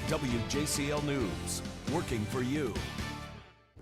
WJCL News, working for you.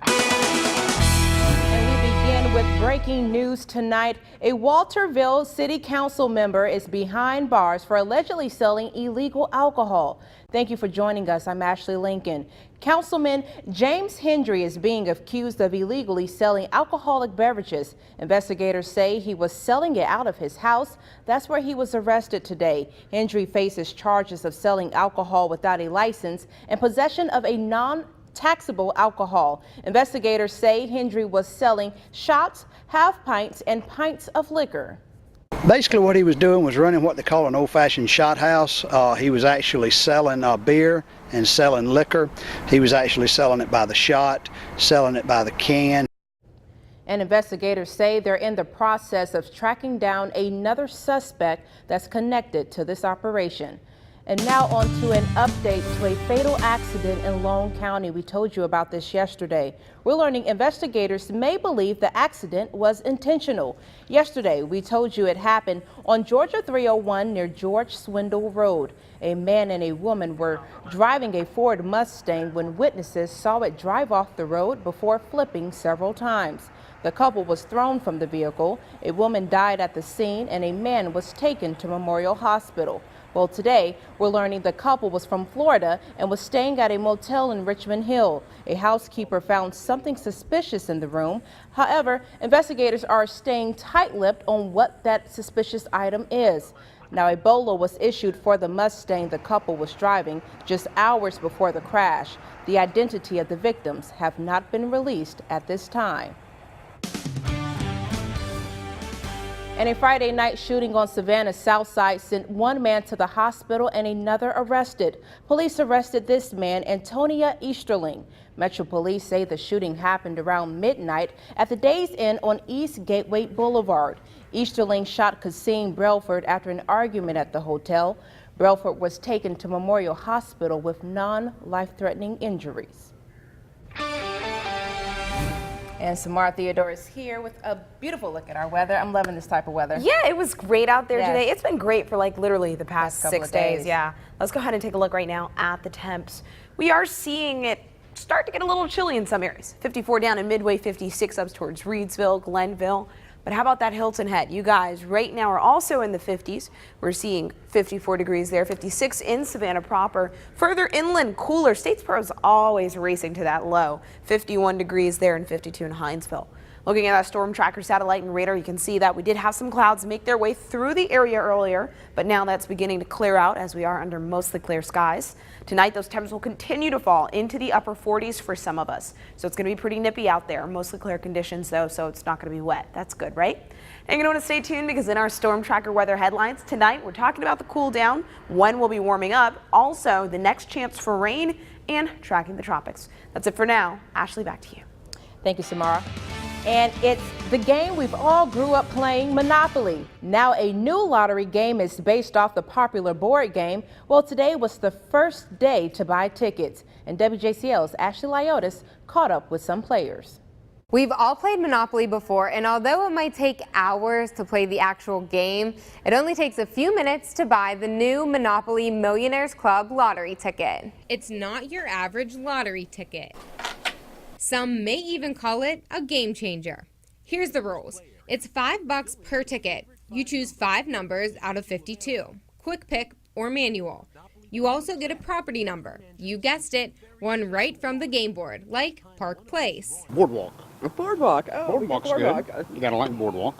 And we begin with breaking news tonight. A Walterville City Council member is behind bars for allegedly selling illegal alcohol. Thank you for joining us. I'm Ashley Lincoln. Councilman James Hendry is being accused of illegally selling alcoholic beverages. Investigators say he was selling it out of his house. That's where he was arrested today. Hendry faces charges of selling alcohol without a license and possession of a non-taxable alcohol. Investigators say Hendry was selling shots, half pints, and pints of liquor. Basically what he was doing was running what they call an old-fashioned shot house. He was actually selling beer and selling liquor. He was actually selling it by the shot, selling it by the can. And investigators say they're in the process of tracking down another suspect that's connected to this operation. And now on to an update to a fatal accident in Lone County. We told you about this yesterday. We're learning investigators may believe the accident was intentional. Yesterday, we told you it happened on Georgia 301 near George Swindle Road. A man and a woman were driving a Ford Mustang when witnesses saw it drive off the road before flipping several times. The couple was thrown from the vehicle. A woman died at the scene and a man was taken to Memorial Hospital. Well, today, we're learning the couple was from Florida and was staying at a motel in Richmond Hill. A housekeeper found something suspicious in the room. However, investigators are staying tight-lipped on what that suspicious item is. Now, a BOLA was issued for the Mustang the couple was driving just hours before the crash. The identity of the victims have not been released at this time. And a Friday night shooting on Savannah's South Side sent one man to the hospital and another arrested. Police arrested this man, Antonia Easterling. Metro Police say the shooting happened around midnight at the Days Inn on East Gateway Boulevard. Easterling shot Cassine Brelford after an argument at the hotel. Brelford was taken to Memorial Hospital with non-life-threatening injuries. And Samara Theodore is here with a beautiful look at our weather. I'm loving this type of weather. Yeah, it was great out there Yes. today. It's been great for like literally the past couple 6 of days. days. Yeah. Let's go ahead and take a look right now at the temps. We are seeing it start to get a little chilly in some areas. 54 down in Midway, 56 up towards Reedsville, Glenville. But how about that Hilton Head? You guys right now are also in the 50s. We're seeing 54 degrees there, 56 in Savannah proper. Further inland, cooler. Statesboro is always racing to that low. 51 degrees there and 52 in Hinesville. Looking at that storm tracker satellite and radar, you can see that we did have some clouds make their way through the area earlier, but now that's beginning to clear out as we are under mostly clear skies. Tonight, those temps will continue to fall into the upper 40s for some of us. So it's going to be pretty nippy out there. Mostly clear conditions, though, so it's not going to be wet. That's good, right? And you're going to want to stay tuned because in our storm tracker weather headlines tonight, we're talking about the cool down, when we'll be warming up, also the next chance for rain, and tracking the tropics. That's it for now. Ashley, back to you. Thank you, Samara. And it's the game we've all grew up playing, Monopoly. Now a new lottery game is based off the popular board game. Well, today was the first day to buy tickets, and WJCL's Ashley Lyotis caught up with some players. We've all played Monopoly before, and although it might take hours to play the actual game, it only takes a few minutes to buy the new Monopoly Millionaires Club lottery ticket. It's not your average lottery ticket. Some may even call it a game changer. Here's the rules. It's $5 per ticket. You choose 5 numbers out of 52, quick pick or manual. You also get a property number. You guessed it, one right from the game board, like Park Place. Boardwalk. A boardwalk. Oh, Boardwalk's boardwalk. good. You gotta like boardwalk.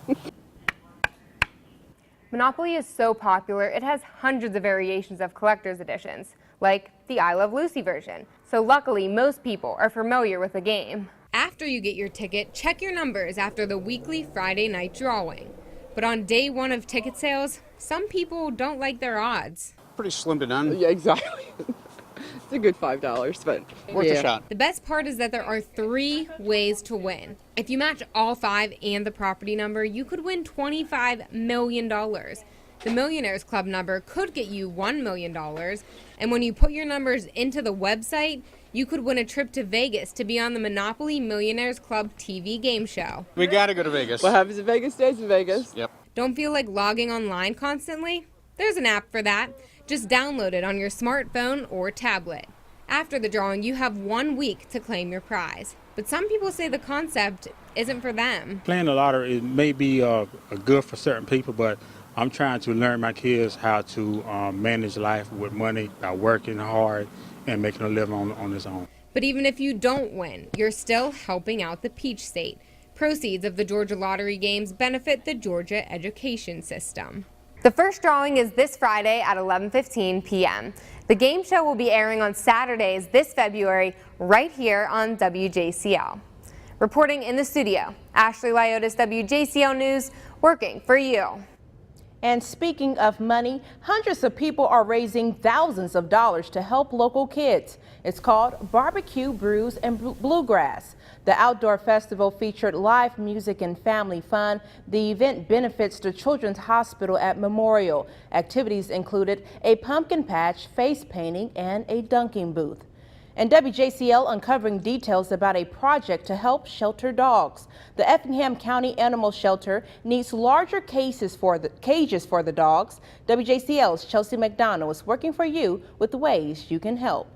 Monopoly is so popular, it has hundreds of variations of collector's editions, like the I Love Lucy version. So luckily, most people are familiar with the game. After you get your ticket, check your numbers after the weekly Friday night drawing. But on day 1 of ticket sales, some people don't like their odds. Pretty slim to none. Yeah, exactly. It's a good $5, but Worth a shot. The best part is that there are 3 ways to win. If you match all 5 and the property number, you could win $25 million. The Millionaires Club number could get you $1 million. And when you put your numbers into the website, you could win a trip to Vegas to be on the Monopoly Millionaires Club TV game show. We gotta go to Vegas. what happens in Vegas stays in Vegas. Yep. Don't feel like logging online constantly? There's an app for that. Just download it on your smartphone or tablet. After the drawing, you have 1 week to claim your prize. But some people say the concept isn't for them. Playing the lottery may be good for certain people, but I'm trying to learn my kids how to manage life with money by working hard and making a living on his own. But even if you don't win, you're still helping out the Peach State. Proceeds of the Georgia Lottery games benefit the Georgia education system. The first drawing is this Friday at 11:15 p.m. The game show will be airing on Saturdays this February right here on WJCL. Reporting in the studio, Ashley Lyotis, WJCL News, working for you. And speaking of money, hundreds of people are raising thousands of dollars to help local kids. It's called Barbecue, Brews, and Bluegrass. The outdoor festival featured live music and family fun. The event benefits the Children's Hospital at Memorial. Activities included a pumpkin patch, face painting, and a dunking booth. And WJCL uncovering details about a project to help shelter dogs. The Effingham County Animal Shelter needs larger cages for the dogs. WJCL's Chelsea McDonald is working for you with ways you can help.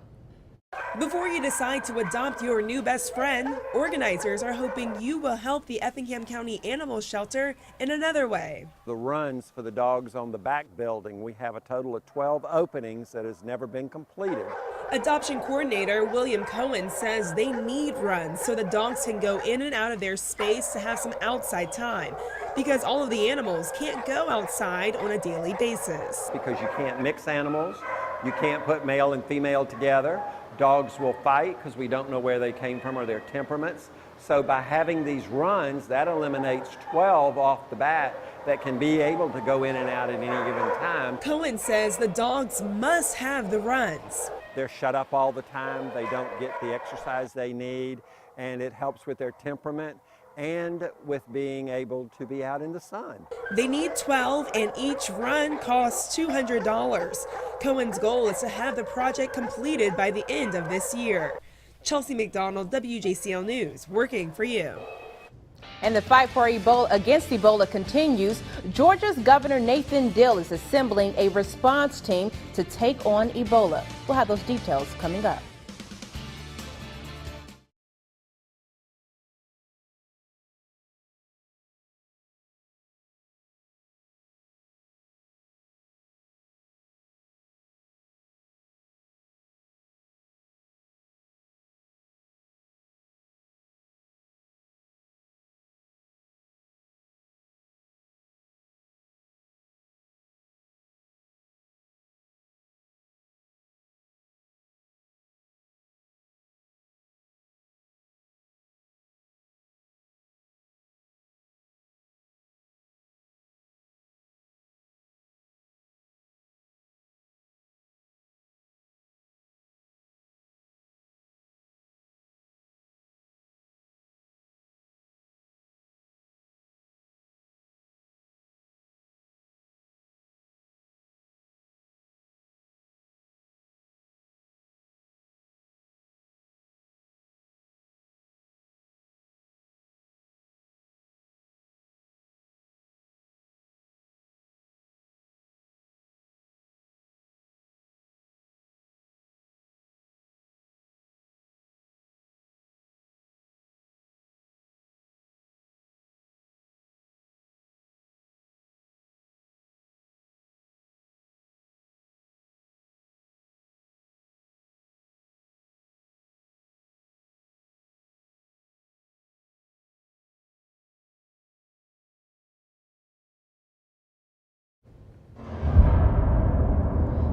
Before you decide to adopt your new best friend, organizers are hoping you will help the Effingham County Animal Shelter in another way. The runs for the dogs on the back building, we have a total of 12 openings that has never been completed. Adoption coordinator William Cohen says they need runs so the dogs can go in and out of their space to have some outside time, because all of the animals can't go outside on a daily basis. Because you can't mix animals, you can't put male and female together. Dogs will fight because we don't know where they came from or their temperaments. So by having these runs, that eliminates 12 off the bat that can be able to go in and out at any given time. Cohen says the dogs must have the runs. They're shut up all the time. They don't get the exercise they need, and it helps with their temperament and with being able to be out in the sun. They need 12 and each run costs $200. Cohen's goal is to have the project completed by the end of this year. Chelsea McDonald, WJCL News, working for you. And the fight for against Ebola continues. Georgia's Governor Nathan Deal is assembling a response team to take on Ebola. We'll have those details coming up.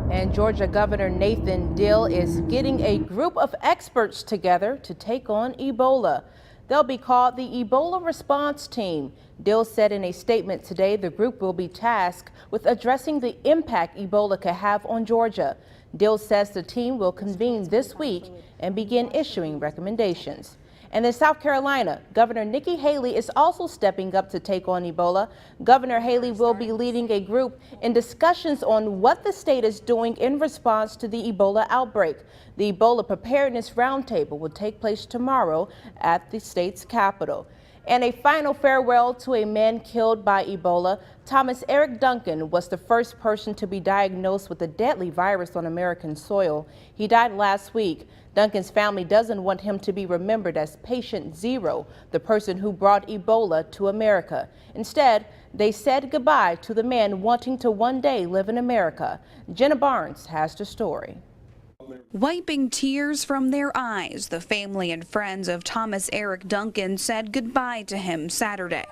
And Georgia Governor Nathan Deal is getting a group of experts together to take on Ebola. They'll be called the Ebola Response Team. Deal said in a statement today the group will be tasked with addressing the impact Ebola could have on Georgia. Deal says the team will convene this week and begin issuing recommendations. And in South Carolina, Governor Nikki Haley is also stepping up to take on Ebola. Governor Haley will be leading a group in discussions on what the state is doing in response to the Ebola outbreak. The Ebola Preparedness Roundtable will take place tomorrow at the state's capital. And a final farewell to a man killed by Ebola. Thomas Eric Duncan was the first person to be diagnosed with the deadly virus on American soil. He died last week. Duncan's family doesn't want him to be remembered as Patient Zero, the person who brought Ebola to America. Instead, they said goodbye to the man wanting to one day live in America. Jenna Barnes has the story. Wiping tears from their eyes, the family and friends of Thomas Eric Duncan said goodbye to him Saturday.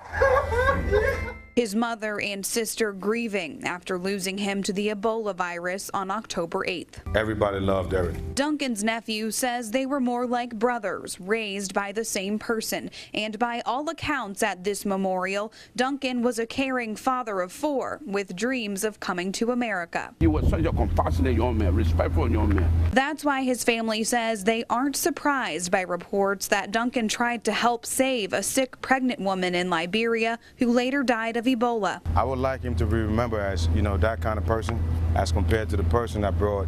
His mother and sister grieving after losing him to the Ebola virus on October 8th. Everybody loved Eric. Duncan's nephew says they were more like brothers, raised by the same person. And by all accounts at this memorial, Duncan was a caring father of 4 with dreams of coming to America. He was such a compassionate young man, respectful young man. That's why his family says they aren't surprised by reports that Duncan tried to help save a sick pregnant woman in Liberia who later died of Ebola. I would like him to be remembered as, that kind of person as compared to the person that brought,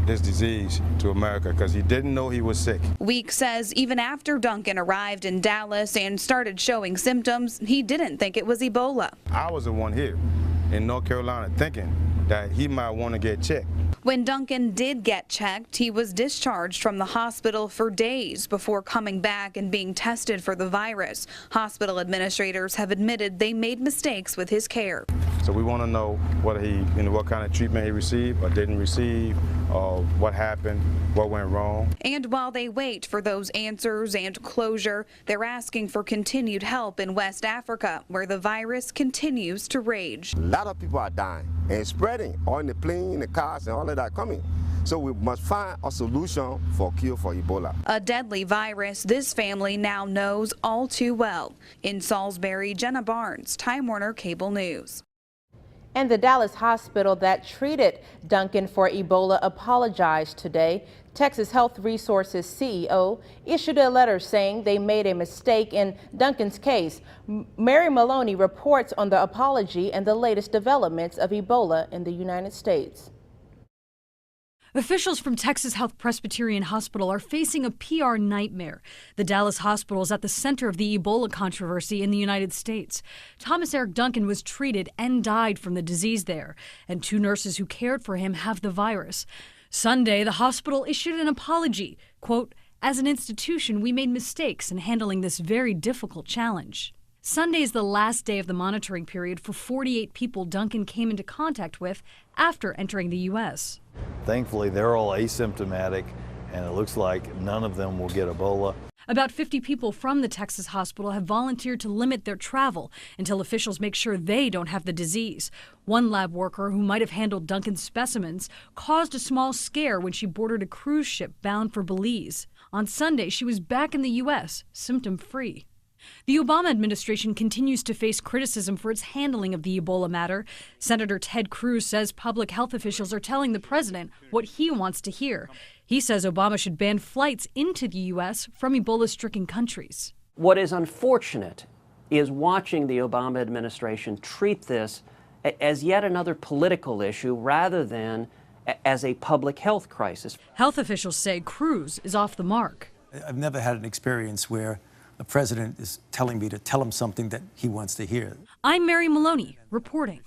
this disease to America, because he didn't know he was sick. Week says even after Duncan arrived in Dallas and started showing symptoms, he didn't think it was Ebola. I was the one here in North Carolina thinking that he might want to get checked. When Duncan did get checked, he was discharged from the hospital for days before coming back and being tested for the virus. Hospital administrators have admitted they made mistakes with his care. So we want to know what kind of treatment he received or didn't receive, or what happened, what went wrong. And while they wait for those answers and closure, they're asking for continued help in West Africa, where the virus continues to rage. A lot of people are dying and spreading, all in the plane, in the cars, and all of that coming. So we must find a solution for cure for Ebola. A deadly virus this family now knows all too well. In Salisbury, Jenna Barnes, Time Warner Cable News. And the Dallas hospital that treated Duncan for Ebola apologized today. Texas Health Resources CEO issued a letter saying they made a mistake in Duncan's case. Mary Maloney reports on the apology and the latest developments of Ebola in the United States. Officials from Texas Health Presbyterian Hospital are facing a PR nightmare. The Dallas hospital is at the center of the Ebola controversy in the United States. Thomas Eric Duncan was treated and died from the disease there, and 2 nurses who cared for him have the virus. Sunday, the hospital issued an apology. Quote, "As an institution, we made mistakes in handling this very difficult challenge." Sunday is the last day of the monitoring period for 48 people Duncan came into contact with after entering the U.S. Thankfully, they're all asymptomatic, and it looks like none of them will get Ebola. About 50 people from the Texas hospital have volunteered to limit their travel until officials make sure they don't have the disease. One lab worker who might have handled Duncan's specimens caused a small scare when she boarded a cruise ship bound for Belize. On Sunday, she was back in the U.S., symptom-free. The Obama administration continues to face criticism for its handling of the Ebola matter. Senator Ted Cruz says public health officials are telling the president what he wants to hear. He says Obama should ban flights into the U.S. from Ebola-stricken countries. What is unfortunate is watching the Obama administration treat this as yet another political issue rather than as a public health crisis. Health officials say Cruz is off the mark. I've never had an experience where the president is telling me to tell him something that he wants to hear. I'm Mary Maloney, reporting.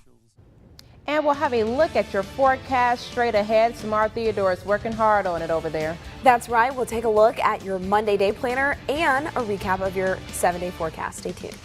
And we'll have a look at your forecast straight ahead. Samar Theodore is working hard on it over there. That's right. We'll take a look at your Monday day planner and a recap of your 7-day forecast. Stay tuned.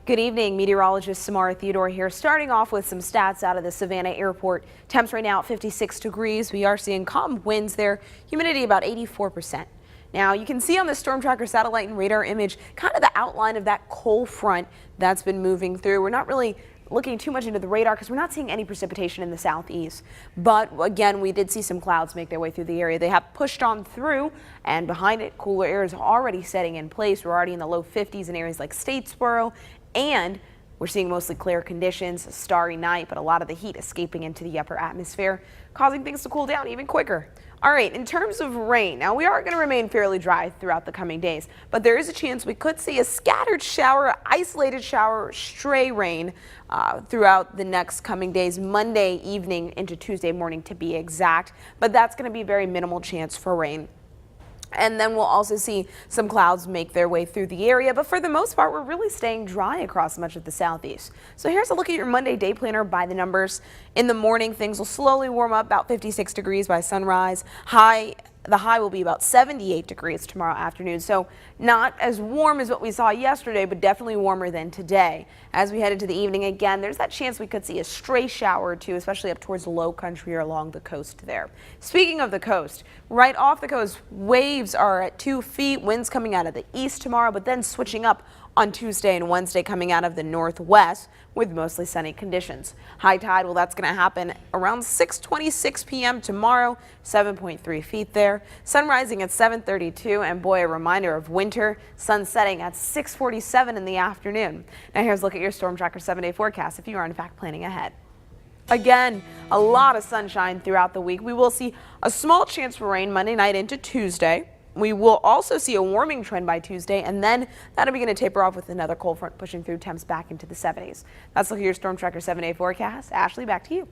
Good evening, meteorologist Samara Theodore here, starting off with some stats out of the Savannah airport. Temps right now at 56 degrees. We are seeing calm winds there, humidity about 84%. Now you can see on the storm tracker satellite and radar image kind of the outline of that cold front that's been moving through. We're not really looking too much into the radar because we're not seeing any precipitation in the southeast. But again, we did see some clouds make their way through the area. They have pushed on through, and behind it, cooler air is already setting in place. We're already in the low 50s in areas like Statesboro, and we're seeing mostly clear conditions, a starry night, but a lot of the heat escaping into the upper atmosphere, causing things to cool down even quicker. All right, in terms of rain, now we are going to remain fairly dry throughout the coming days, but there is a chance we could see a scattered shower, isolated shower, stray rain throughout the next coming days, Monday evening into Tuesday morning to be exact, but that's going to be a very minimal chance for rain. And then we'll also see some clouds make their way through the area. But for the most part, we're really staying dry across much of the southeast. So here's a look at your Monday day planner by the numbers. In the morning, things will slowly warm up about 56 degrees by sunrise. The high will be about 78 degrees tomorrow afternoon. So not as warm as what we saw yesterday, but definitely warmer than today. As we head into the evening again, there's that chance we could see a stray shower or two, especially up towards the low country or along the coast there. Speaking of the coast, right off the coast, waves are at 2 feet, winds coming out of the east tomorrow, but then switching up on Tuesday and Wednesday coming out of the northwest with mostly sunny conditions. High tide, well, that's going to happen around 6:26 p.m. tomorrow, 7.3 feet there. Sun rising at 7:32, and boy, a reminder of winter. Sun setting at 6:47 in the afternoon. Now here's a look at your Storm Tracker 7-day forecast if you are in fact planning ahead. Again, a lot of sunshine throughout the week. We will see a small chance for rain Monday night into Tuesday. We will also see a warming trend by Tuesday, and then that'll begin to taper off with another cold front pushing through, temps back into the 70s. That's a look at your Storm Tracker 7-day forecast. Ashley, back to you.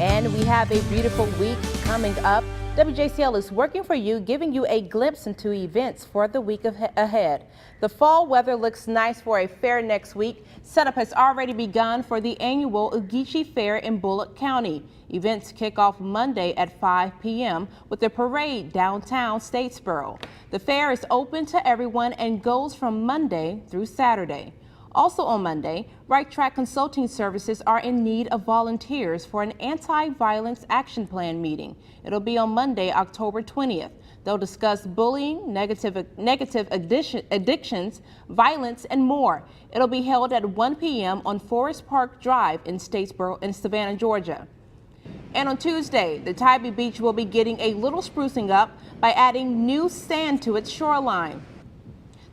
And we have a beautiful week coming up. WJCL is working for you, giving you a glimpse into events for the week ahead. The fall weather looks nice for a fair next week. Setup has already begun for the annual Ogeechee Fair in Bullock County. Events kick off Monday at 5 p.m. with a parade downtown Statesboro. The fair is open to everyone and goes from Monday through Saturday. Also on Monday, Right Track Consulting Services are in need of volunteers for an anti-violence action plan meeting. It'll be on Monday, October 20th. They'll discuss bullying, negative addictions, violence, and more. It'll be held at 1 p.m. on Forest Park Drive in Statesboro in Savannah, Georgia. And on Tuesday, the Tybee Beach will be getting a little sprucing up by adding new sand to its shoreline.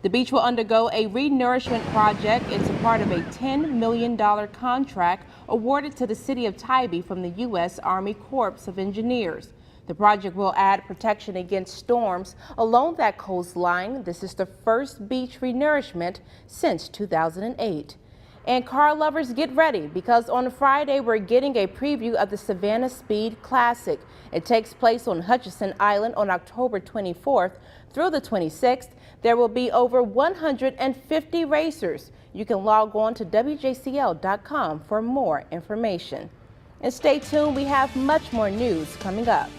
The beach will undergo a renourishment project. It's a part of a $10 million contract awarded to the city of Tybee from the U.S. Army Corps of Engineers. The project will add protection against storms along that coastline. This is the first beach renourishment since 2008. And car lovers, get ready, because on Friday we're getting a preview of the Savannah Speed Classic. It takes place on Hutchinson Island on October 24th through the 26th. There will be over 150 racers. You can log on to WJCL.com for more information. And stay tuned, we have much more news coming up.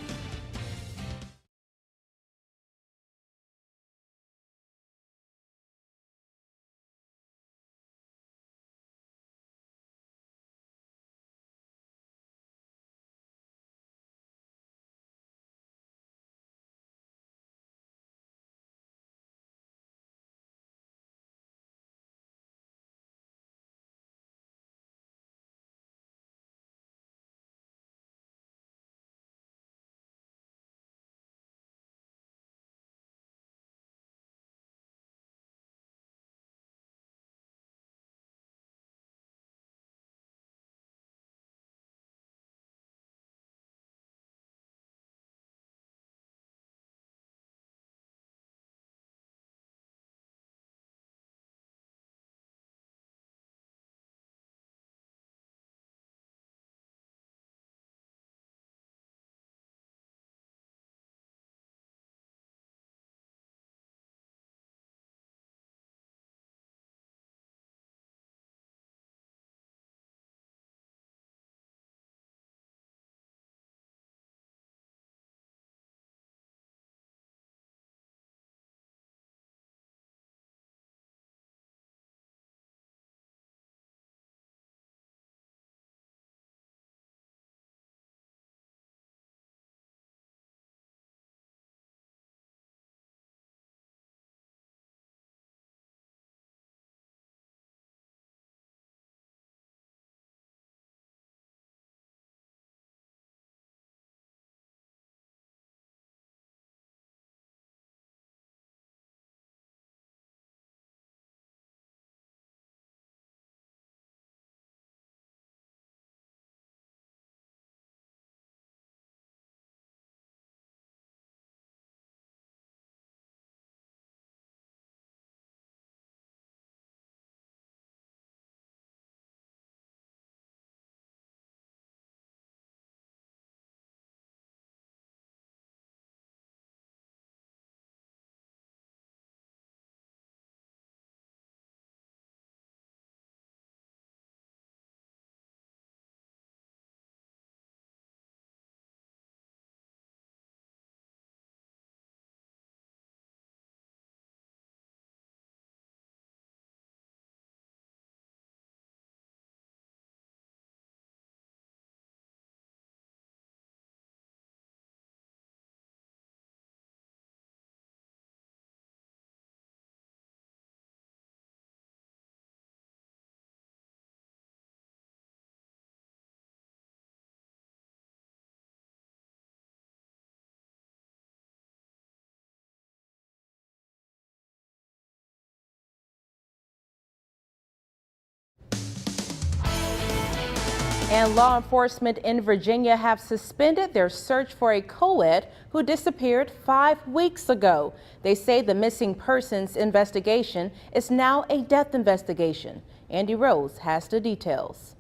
And law enforcement in Virginia have suspended their search for a co-ed who disappeared 5 weeks ago. They say the missing persons investigation is now a death investigation. Andy Rose has the details.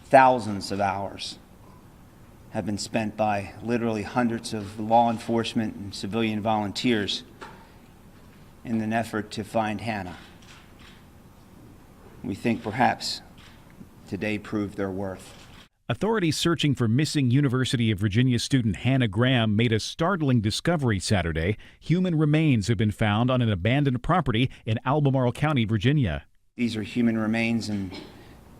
Thousands of hours have been spent by literally hundreds of law enforcement and civilian volunteers in an effort to find Hannah. We think perhaps today proved their worth. Authorities searching for missing University of Virginia student Hannah Graham made a startling discovery Saturday. Human remains have been found on an abandoned property in Albemarle County, Virginia. These are human remains, and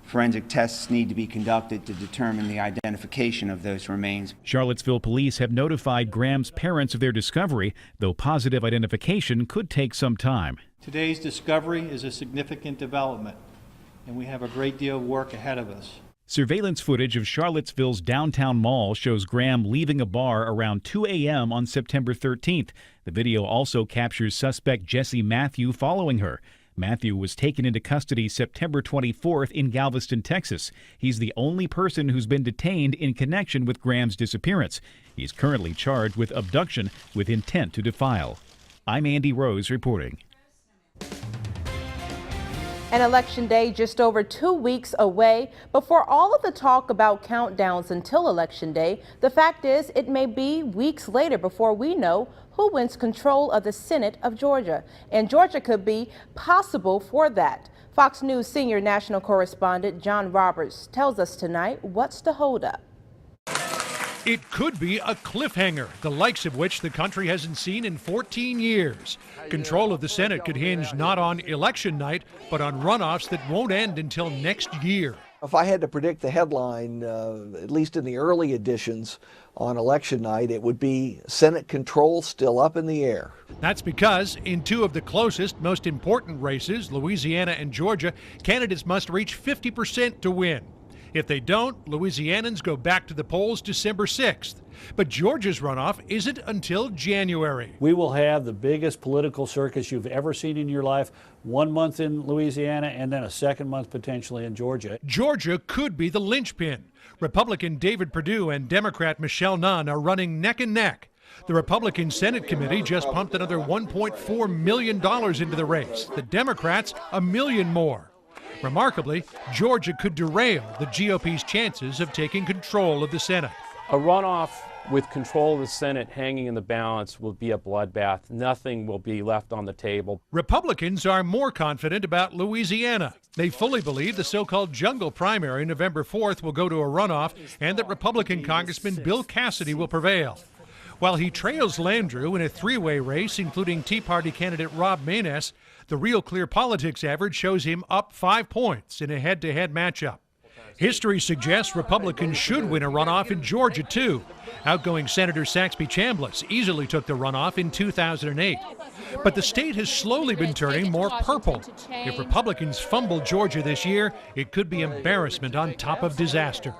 forensic tests need to be conducted to determine the identification of those remains. Charlottesville police have notified Graham's parents of their discovery, though positive identification could take some time. Today's discovery is a significant development, and we have a great deal of work ahead of us. Surveillance footage of Charlottesville's downtown mall shows Graham leaving a bar around 2 a.m. on September 13th. The video also captures suspect Jesse Matthew following her. Matthew was taken into custody September 24th in Galveston, Texas. He's the only person who's been detained in connection with Graham's disappearance. He's currently charged with abduction with intent to defile. I'm Andy Rose reporting. And Election Day just over 2 weeks away. But for all of the talk about countdowns until Election Day, the fact is it may be weeks later before we know who wins control of the Senate of Georgia. And Georgia could be possible for that. Fox News senior national correspondent John Roberts tells us tonight what's the holdup. It could be a cliffhanger, the likes of which the country hasn't seen in 14 years. Control of the Senate could hinge not on election night, but on runoffs that won't end until next year. If I had to predict the headline, at least in the early editions on election night, it would be Senate control still up in the air. That's because in two of the closest, most important races, Louisiana and Georgia, candidates must reach 50% to win. If they don't, Louisianans go back to the polls December 6th. But Georgia's runoff isn't until January. We will have the biggest political circus you've ever seen in your life, 1 month in Louisiana and then a second month potentially in Georgia. Georgia could be the linchpin. Republican David Perdue and Democrat Michelle Nunn are running neck and neck. The Republican Senate committee just pumped another $1.4 million into the race. The Democrats, $1 million more. Remarkably, Georgia could derail the GOP's chances of taking control of the Senate. A runoff with control of the Senate hanging in the balance will be a bloodbath. Nothing will be left on the table. Republicans are more confident about Louisiana. They fully believe the so-called jungle primary November 4th will go to a runoff and that Republican Congressman Bill Cassidy will prevail. While he trails Landrieu in a three-way race, including Tea Party candidate Rob Maness, the Real Clear Politics average shows him up 5 points in a head-to-head matchup. History suggests Republicans should win a runoff in Georgia, too. Outgoing Senator Saxby Chambliss easily took the runoff in 2008. But the state has slowly been turning more purple. If Republicans fumble Georgia this year, it could be embarrassment on top of disaster.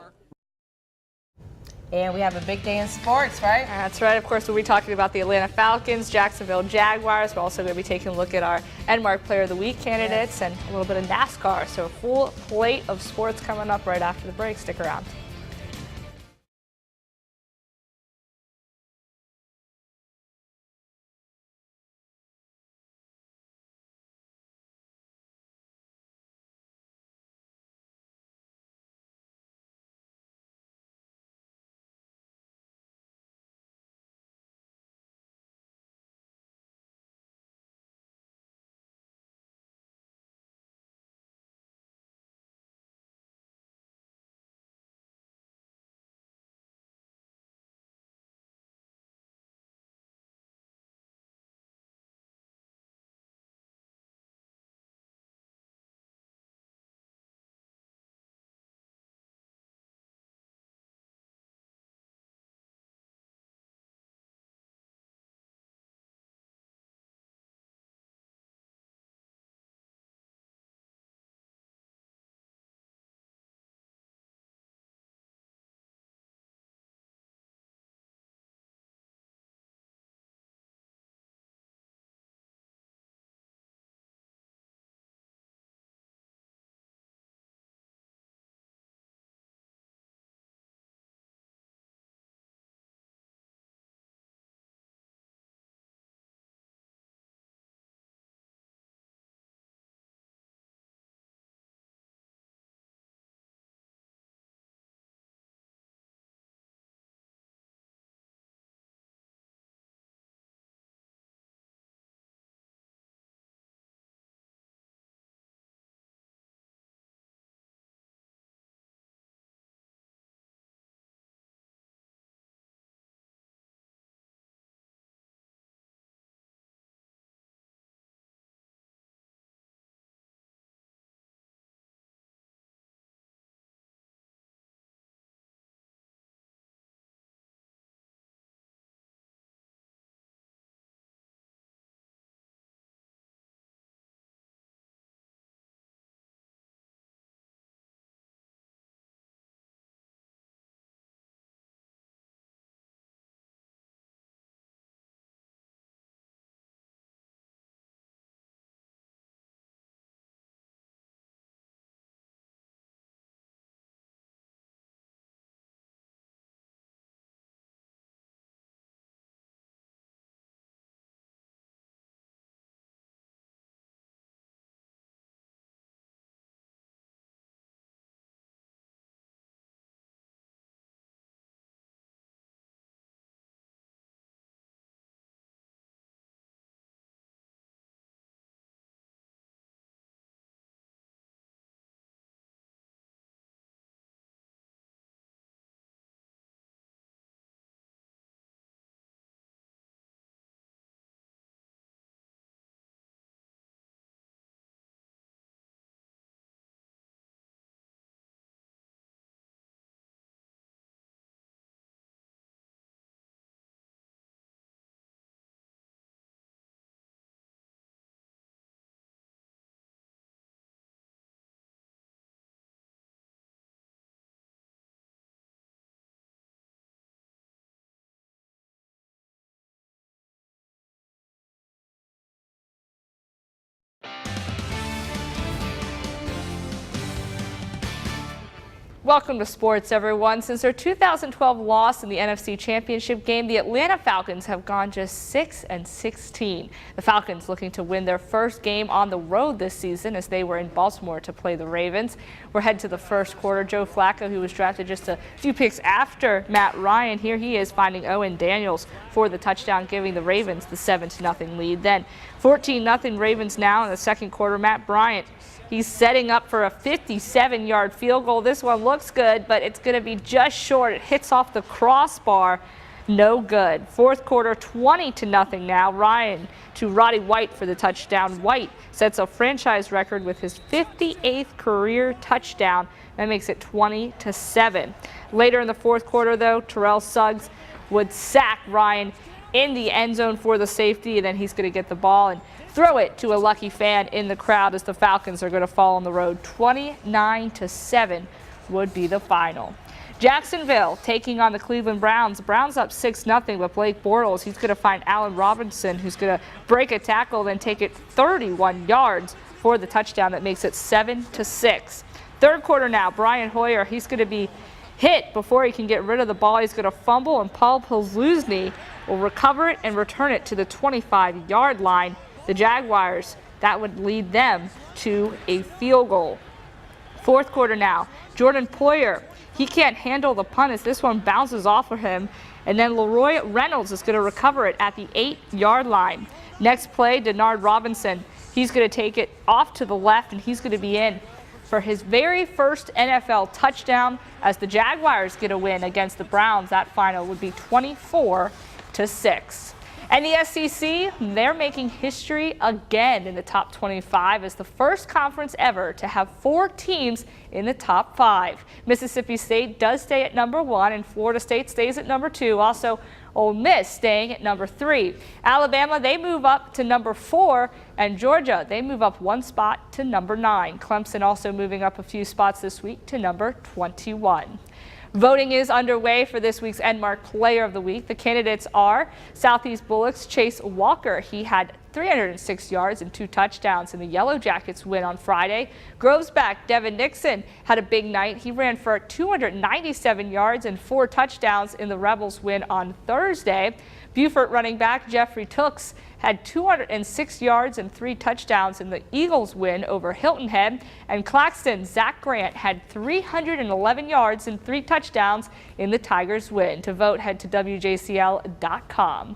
And we have a big day in sports, right? That's right. Of course, we'll be talking about the Atlanta Falcons, Jacksonville Jaguars. We're also going to be taking a look at our Enmark Player of the Week candidates and a little bit of NASCAR. So a full plate of sports coming up right after the break. Stick around. Welcome to sports, everyone. Since their 2012 loss in the NFC Championship game, the Atlanta Falcons have gone just 6-16. The Falcons looking to win their first game on the road this season as they were in Baltimore to play the Ravens. We're headed to the first quarter. Joe Flacco, who was drafted just a few picks after Matt Ryan, here he is finding Owen Daniels for the touchdown, giving the Ravens the 7-0 lead. Then 14-0 Ravens now in the second quarter. Matt Bryant, he's setting up for a 57-yard field goal. This one looks good, but it's going to be just short. It hits off the crossbar. No good. Fourth quarter, 20-0 now. Ryan to Roddy White for the touchdown. White sets a franchise record with his 58th career touchdown. That makes it 20-7. Later in the fourth quarter, though, Terrell Suggs would sack Ryan in the end zone for the safety, and then he's going to get the ball and throw it to a lucky fan in the crowd as the Falcons are going to fall on the road. 29-7 would be the final. Jacksonville taking on the Cleveland Browns. Browns up 6-0, but Blake Bortles, he's going to find Allen Robinson, who's going to break a tackle, then take it 31 yards for the touchdown. That makes it 7-6. Third quarter now, Brian Hoyer, he's going to be hit before he can get rid of the ball. He's going to fumble, and Paul Posluszny will recover it and return it to the 25-yard line. The Jaguars, that would lead them to a field goal. Fourth quarter now, Jordan Poyer, he can't handle the punt as this one bounces off of him, and then Leroy Reynolds is going to recover it at the 8-yard line. Next play, Denard Robinson, he's going to take it off to the left, and he's going to be in for his very first NFL touchdown as the Jaguars get a win against the Browns. That final would be 24-6. And the SEC, they're making history again in the top 25 as the first conference ever to have 4 teams in the top 5. Mississippi State does stay at number 1, and Florida State stays at number 2. Also, Ole Miss staying at number 3. Alabama, they move up to number 4, and Georgia, they move up 1 spot to number 9. Clemson also moving up a few spots this week to number 21. Voting is underway for this week's Enmark Player of the Week. The candidates are Southeast Bullocks' Chase Walker. He had 306 yards and 2 touchdowns in the Yellow Jackets win on Friday. Groves back Devin Nixon had a big night. He ran for 297 yards and 4 touchdowns in the Rebels win on Thursday. Beaufort running back Jeffrey Tooks had 206 yards and 3 touchdowns in the Eagles win over Hilton Head. And Claxton Zach Grant had 311 yards and 3 touchdowns in the Tigers win. To vote, head to WJCL.com.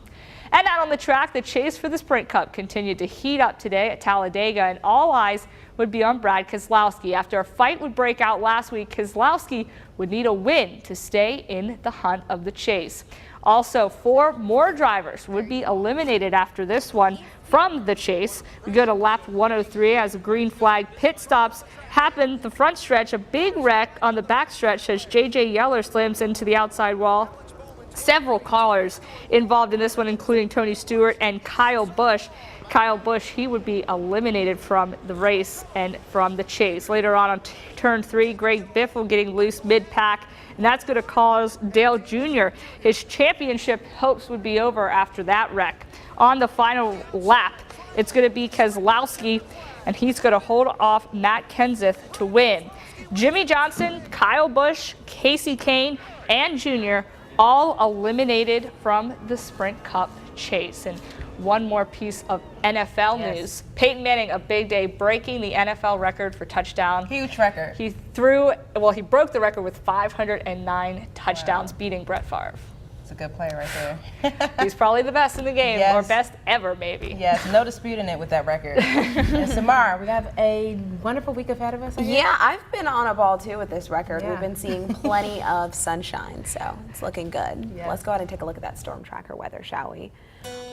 And out on the track, the chase for the Sprint Cup continued to heat up today at Talladega, and all eyes would be on Brad Keselowski. After a fight would break out last week, Keselowski would need a win to stay in the hunt of the chase. Also, 4 more drivers would be eliminated after this one from the chase. We go to lap 103 as a green flag pit stops happened. The front stretch, a big wreck on the back stretch as J.J. Yeller slams into the outside wall. Several callers involved in this one, including Tony Stewart and Kyle Busch. Kyle Busch, he would be eliminated from the race and from the chase. Later on turn 3, Greg Biffle getting loose mid-pack, and that's going to cause Dale Jr. his championship hopes would be over after that wreck. On the final lap, it's going to be Keselowski, and he's going to hold off Matt Kenseth to win. Jimmy Johnson, Kyle Busch, Casey Kane, and Jr. all eliminated from the Sprint Cup chase. And one more piece of NFL news. Peyton Manning, a big day, breaking the NFL record for touchdown. Huge record. He broke the record with 509 touchdowns, beating Brett Favre. It's a good play right there. He's probably the best in the game, or best ever, maybe. Yes, no disputing it with that record. And Samar, we have a wonderful week ahead of us. Yeah, I've been on a ball too with this record. Yeah. We've been seeing plenty of sunshine, so it's looking good. Yes. Let's go ahead and take a look at that storm tracker weather, shall we?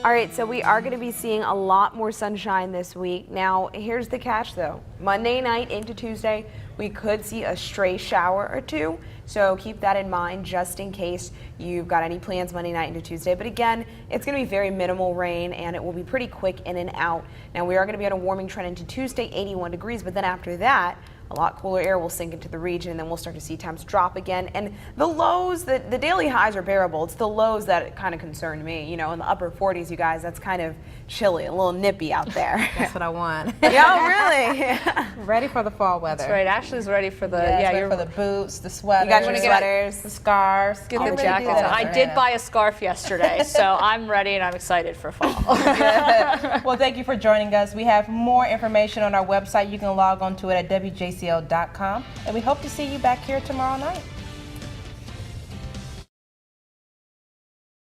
All right, so we are going to be seeing a lot more sunshine this week. Now, here's the catch, though. Monday night into Tuesday, we could see a stray shower or 2. So keep that in mind just in case you've got any plans Monday night into Tuesday. But again, it's going to be very minimal rain, and it will be pretty quick in and out. Now, we are going to be on a warming trend into Tuesday, 81 degrees. But then after that, a lot cooler air will sink into the region, and then we'll start to see temps drop again. And the lows, the daily highs are bearable. It's the lows that kind of concern me. You know, in the upper 40s, you guys, that's kind of chilly, a little nippy out there. That's what I want. Yeah, really. Ready for the fall weather. That's right. Ashley's ready for the you're for the boots, the sweaters, You got your sweaters, the scarves. Get the jackets on. I did buy a scarf yesterday, so I'm ready and I'm excited for fall. Well, thank you for joining us. We have more information on our website. You can log on to it at WJCL.com, and we hope to see you back here tomorrow night.